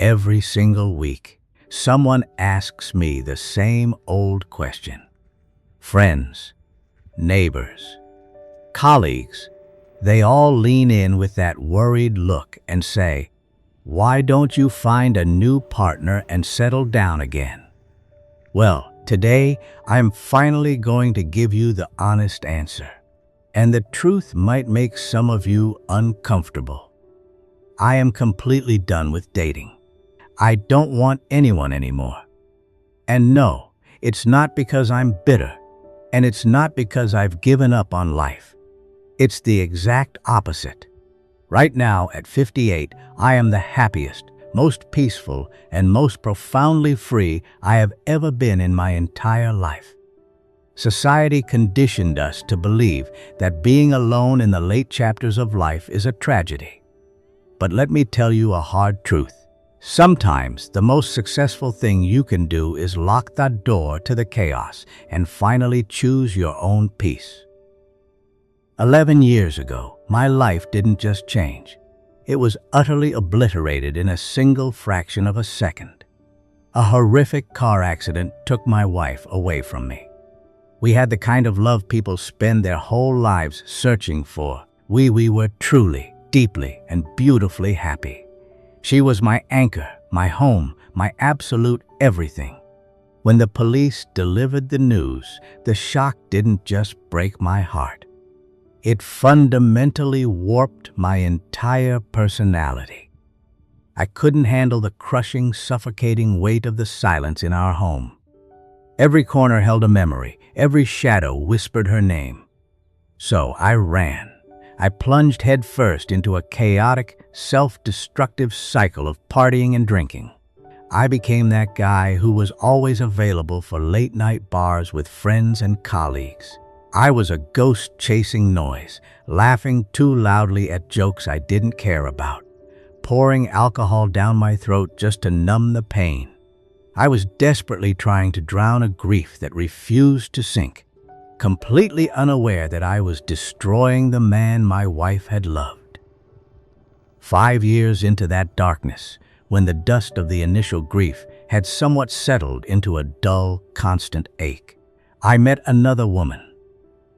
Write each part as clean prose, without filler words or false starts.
Every single week, someone asks me the same old question. Friends, neighbors, colleagues, they all lean in with that worried look and say, "Why don't you find a new partner and settle down again?" Well, today I'm finally going to give you the honest answer. And the truth might make some of you uncomfortable. I am completely done with dating. I don't want anyone anymore. And no, it's not because I'm bitter, and it's not because I've given up on life. It's the exact opposite. Right now, at 58, I am the happiest, most peaceful, and most profoundly free I have ever been in my entire life. Society conditioned us to believe that being alone in the late chapters of life is a tragedy. But let me tell you a hard truth. Sometimes the most successful thing you can do is lock the door to the chaos and finally choose your own peace. 11 years ago, my life didn't just change. It was utterly obliterated in a single fraction of a second. A horrific car accident took my wife away from me. We had the kind of love people spend their whole lives searching for. We were truly, deeply, and beautifully happy. She was my anchor, my home, my absolute everything. When the police delivered the news, the shock didn't just break my heart. It fundamentally warped my entire personality. I couldn't handle the crushing, suffocating weight of the silence in our home. Every corner held a memory, every shadow whispered her name. So I ran. I plunged headfirst into a chaotic, self-destructive cycle of partying and drinking. I became that guy who was always available for late-night bars with friends and colleagues. I was a ghost chasing noise, laughing too loudly at jokes I didn't care about, pouring alcohol down my throat just to numb the pain. I was desperately trying to drown a grief that refused to sink, completely unaware that I was destroying the man my wife had loved. 5 years into that darkness, when the dust of the initial grief had somewhat settled into a dull, constant ache, I met another woman.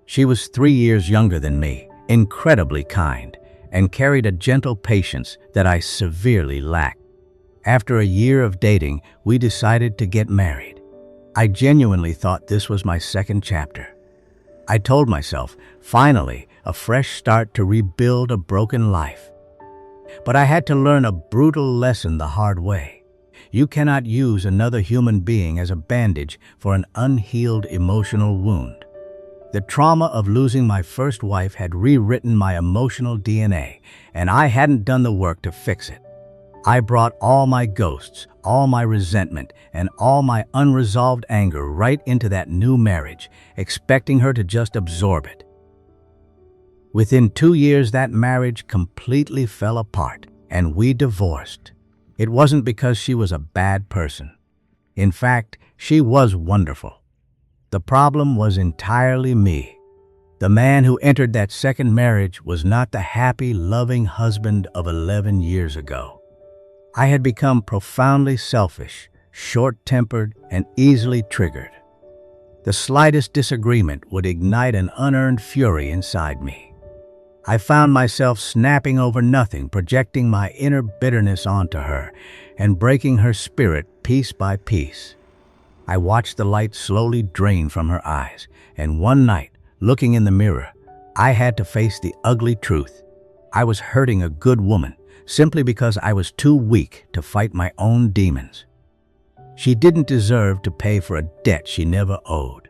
She was 3 years younger than me, incredibly kind, and carried a gentle patience that I severely lacked. After a year of dating, we decided to get married. I genuinely thought this was my second chapter. I told myself, finally, a fresh start to rebuild a broken life. But I had to learn a brutal lesson the hard way. You cannot use another human being as a bandage for an unhealed emotional wound. The trauma of losing my first wife had rewritten my emotional DNA, and I hadn't done the work to fix it. I brought all my ghosts, all my resentment, and all my unresolved anger right into that new marriage, expecting her to just absorb it. Within 2 years, that marriage completely fell apart, and we divorced. It wasn't because she was a bad person. In fact, she was wonderful. The problem was entirely me. The man who entered that second marriage was not the happy, loving husband of 11 years ago. I had become profoundly selfish, short-tempered, and easily triggered. The slightest disagreement would ignite an unearned fury inside me. I found myself snapping over nothing, projecting my inner bitterness onto her, and breaking her spirit piece by piece. I watched the light slowly drain from her eyes, and one night, looking in the mirror, I had to face the ugly truth. I was hurting a good woman, simply because I was too weak to fight my own demons. She didn't deserve to pay for a debt she never owed.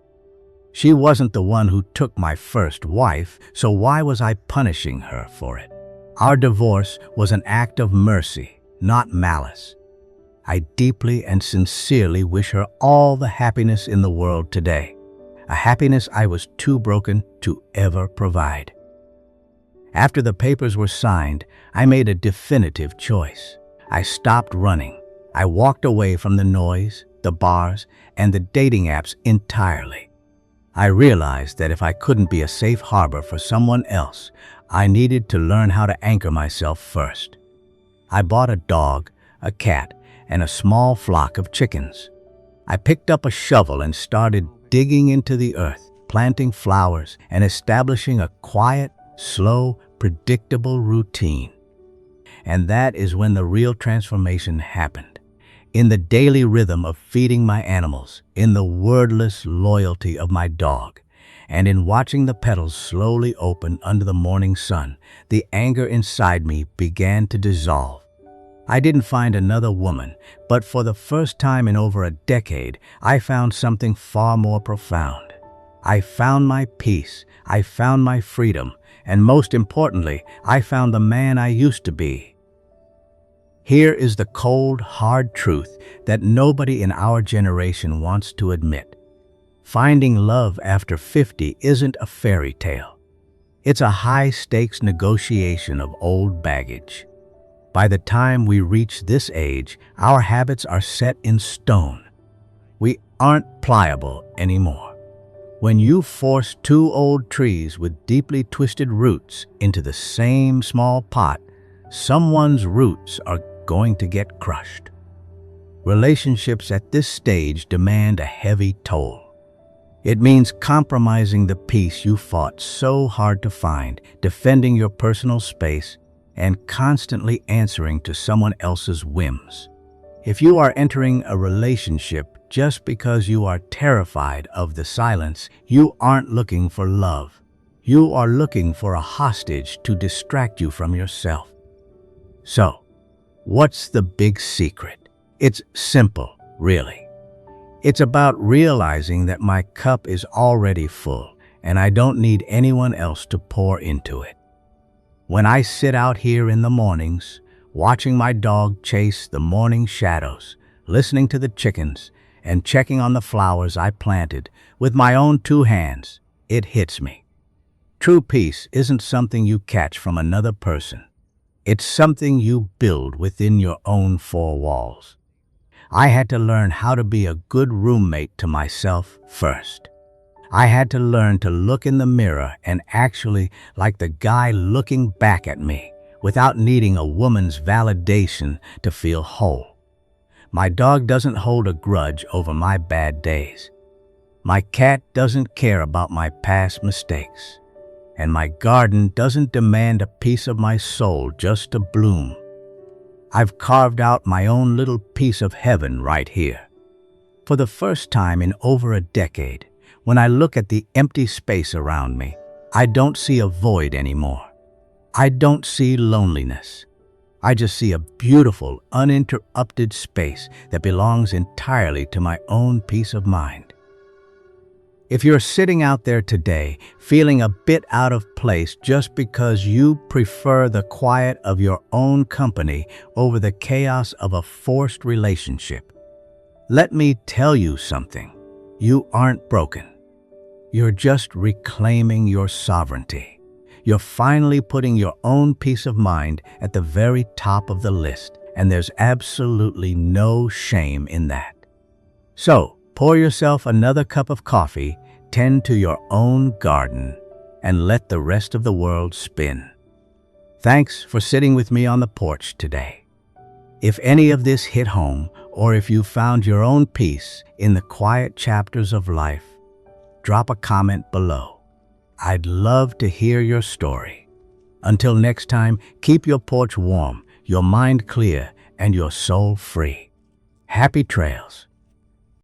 She wasn't the one who took my first wife, so why was I punishing her for it? Our divorce was an act of mercy, not malice. I deeply and sincerely wish her all the happiness in the world today, a happiness I was too broken to ever provide. After the papers were signed, I made a definitive choice. I stopped running. I walked away from the noise, the bars, and the dating apps entirely. I realized that if I couldn't be a safe harbor for someone else, I needed to learn how to anchor myself first. I bought a dog, a cat, and a small flock of chickens. I picked up a shovel and started digging into the earth, planting flowers and establishing a quiet, slow, predictable routine. And that is when the real transformation happened. In the daily rhythm of feeding my animals, in the wordless loyalty of my dog, and in watching the petals slowly open under the morning sun, the anger inside me began to dissolve. I didn't find another woman, but for the first time in over a decade, I found something far more profound. I found my peace, I found my freedom, and most importantly, I found the man I used to be. Here is the cold, hard truth that nobody in our generation wants to admit. Finding love after 50 isn't a fairy tale. It's a high-stakes negotiation of old baggage. By the time we reach this age, our habits are set in stone. We aren't pliable anymore. When you force two old trees with deeply twisted roots into the same small pot, someone's roots are going to get crushed. Relationships at this stage demand a heavy toll. It means compromising the peace you fought so hard to find, defending your personal space, and constantly answering to someone else's whims. If you are entering a relationship just because you are terrified of the silence, you aren't looking for love. You are looking for a hostage to distract you from yourself. So, what's the big secret? It's simple, really. It's about realizing that my cup is already full and I don't need anyone else to pour into it. When I sit out here in the mornings, watching my dog chase the morning shadows, listening to the chickens, and checking on the flowers I planted with my own two hands, it hits me. True peace isn't something you catch from another person. It's something you build within your own four walls. I had to learn how to be a good roommate to myself first. I had to learn to look in the mirror and actually like the guy looking back at me without needing a woman's validation to feel whole. My dog doesn't hold a grudge over my bad days. My cat doesn't care about my past mistakes. And my garden doesn't demand a piece of my soul just to bloom. I've carved out my own little piece of heaven right here. For the first time in over a decade, when I look at the empty space around me, I don't see a void anymore. I don't see loneliness. I just see a beautiful, uninterrupted space that belongs entirely to my own peace of mind. If you're sitting out there today feeling a bit out of place just because you prefer the quiet of your own company over the chaos of a forced relationship, let me tell you something. You aren't broken. You're just reclaiming your sovereignty. You're finally putting your own peace of mind at the very top of the list, and there's absolutely no shame in that. So, pour yourself another cup of coffee, tend to your own garden, and let the rest of the world spin. Thanks for sitting with me on the porch today. If any of this hit home, or if you found your own peace in the quiet chapters of life, drop a comment below. I'd love to hear your story. Until next time, keep your porch warm, your mind clear, and your soul free. Happy trails.